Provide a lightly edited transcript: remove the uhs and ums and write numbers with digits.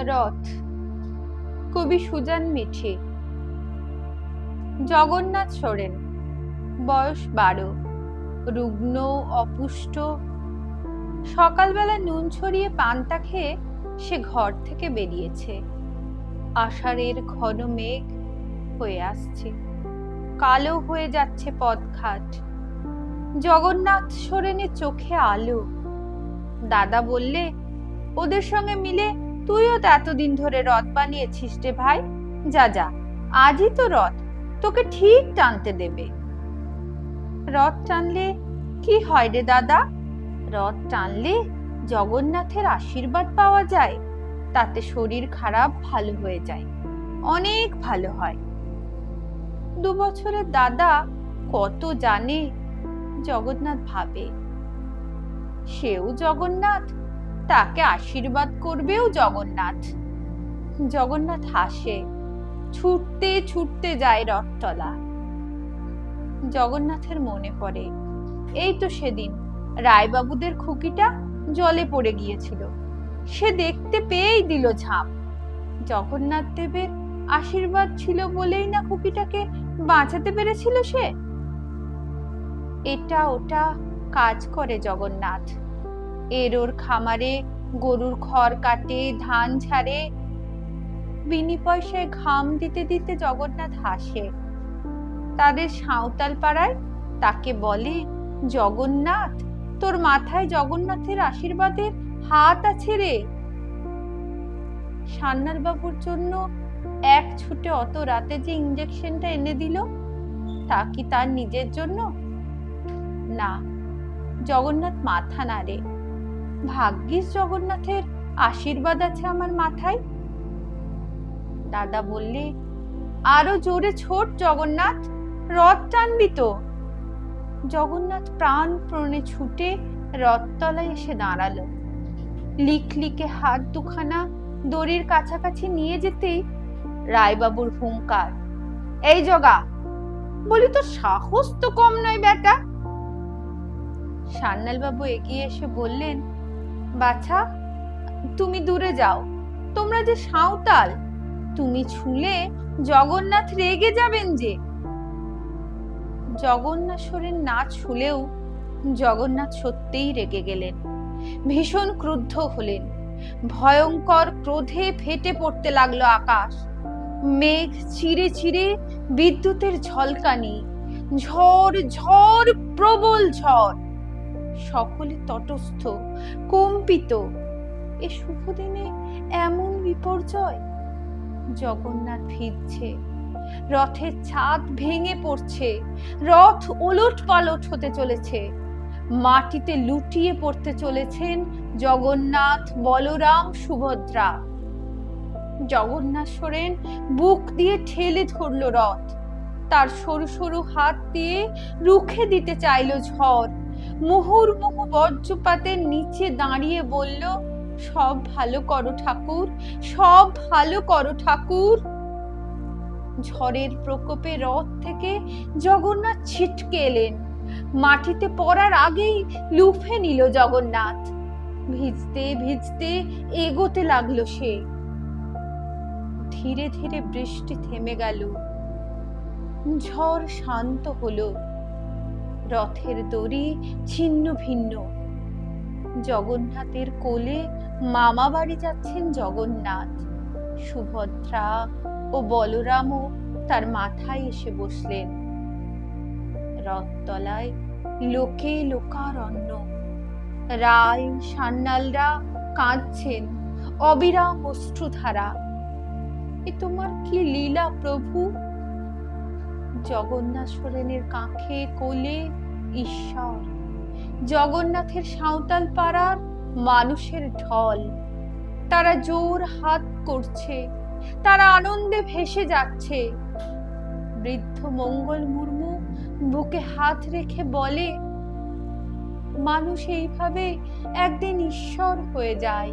রথ, কবি সুজান মিঠি। জগন্নাথ সোরেন, বয়স 12, রুগ্ন, অপুষ্ট। সকালবেলা নুন ছড়িয়ে পান্তা খেয়ে সে ঘর থেকে বেরিয়েছে। আষাঢ়ের ঘন মেঘ হয়ে আসছে, কালো হয়ে যাচ্ছে পথঘাট। জগন্নাথ সোরেনের চোখে আলো। দাদা বললে, ওদের সঙ্গে মিলে তুইও তো এতদিন ধরে রথ বানিয়েছিস রে ভাই, যা যা, আজই তো রথ, তোকে ঠিক টানতে দেবে। রথ টানলে কি হয় রে দাদা? রথ টানলে জগন্নাথের আশীর্বাদ পাওয়া যায়, তাতে শরীর খারাপ ভালো হয়ে যায়, অনেক ভালো হয়। 2 বছরের দাদা কত জানে, জগন্নাথ ভাবে। সেও জগন্নাথ, তাকে আশীর্বাদ করবেও জগন্নাথ। জগন্নাথ হাসে, ছুটতে ছুটতে যায় রথতলা। জগন্নাথের মনে পড়ে, এই তো সেদিন রায়বাবুদের খুকিটা জলে পড়ে গিয়েছিল, সে দেখতে পেয়েই দিল ঝাঁপ। জগন্নাথ দেবের আশীর্বাদ ছিল বলেই না খুকিটাকে বাঁচাতে পেরেছিল সে। এটা ওটা কাজ করে জগন্নাথ। এর ওর খামারে গরুর খড় কাটে, ধান ঝাড়ে। বিনি পয়সায় ঘাম দিতে দিতে জগন্নাথ হাসে। তাদের সাঁওতাল পাড়ায় তাকে বলে, জগন্নাথ, তোর মাথায় জগন্নাথের আশীর্বাদের হাত আছে রে। সান্যাল বাবুর জন্য এক ছুটে অত রাতে যে ইঞ্জেকশনটা এনে দিল, তা কি তার নিজের জন্য? না, জগন্নাথ মাথা নাড়ে। ভাগ্যিস জগন্নাথের আশীর্বাদ আছে আমার মাথায়। দাদা বললে, আরো জোরে ছোট জগন্নাথ, রথ টানবি তো। জগন্নাথ প্রাণপণে ছুটে রথতলায় এসে দাঁড়ালো। লিকলিকে হাত দুখানা দড়ির কাছাকাছি নিয়ে যেতেই রায়বাবুর হুঙ্কার, এই জগা, বলি তোর সাহস তো কম নয় বেটা। সান্যাল বাবু এগিয়ে এসে বললেন, বাছা, তুমি দূরে যাও, তোমরা যে সাঁওতাল, তুমি ছুলে জগন্নাথ রেগে যাবেন যে। জগন্নাথ সোরেন না ছুলেও জগন্নাথ সত্যিই রেগে গেলেন, ভীষণ ক্রুদ্ধ হলেন। ভয়ঙ্কর ক্রোধে ফেটে পড়তে লাগলো আকাশ। মেঘ চিরে চিরে বিদ্যুতের ঝলকানি, ঝড় ঝড়, প্রবল ঝড়। সকলে তটস্থ, কম্পিত। এ শুভ দিনে এমন বিপর্যয়। জগন্নাথ ভিজছে, রথের ছাদ ভেঙে পড়ছে, রথ ওলট পালট হতে চলেছে। মাটিতে লুটিয়ে পড়তে চলেছেন জগন্নাথ, বলরাম, সুভদ্রা। জগন্নাথ সোরেন বুক দিয়ে ঠেলে ধরল রথ, তার সরু সরু হাত দিয়ে রুখে দিতে চাইল ঝড়। মুহুর্মুহু বজ্রপাতের নিচে দাঁড়িয়ে বলল, সব ভালো করো ঠাকুর, সব ভালো করো ঠাকুর। ঝড়ের প্রকোপে রথ থেকে জগন্নাথ ছিটকে এলেন। মাটিতে পড়ার আগেই লুফে নিল জগন্নাথ। ভিজতে ভিজতে এগোতে লাগলো সে। ধীরে ধীরে বৃষ্টি থেমে গেল, ঝড় শান্ত হলো, রথের দড়ি ছিন্ন ভিন্ন। জগন্নাথের কোলে মামা বাড়ি যাচ্ছেন জগন্নাথ। সুভদ্রা ও বলরামও তার মাথায় এসে বসলেন। রথতলায় লোকে লোকারণ্য। রায় সান্যালরা কাঁদছেন, অবিরাম অশ্রুধারা। এ তোমার কি লীলা প্রভু? জগন্নাথ সোরেনের কাঁখে কোলে ঈশ্বর। জগন্নাথের সাঁওতাল পাড়ার মানুষের ঢল। তারা জোর হাত করছে, তারা আনন্দে ভেসে যাচ্ছে। বৃদ্ধ মঙ্গল মুর্মু বুকে হাত রেখে বলে, মানুষ এইভাবে একদিন ঈশ্বর হয়ে যায়।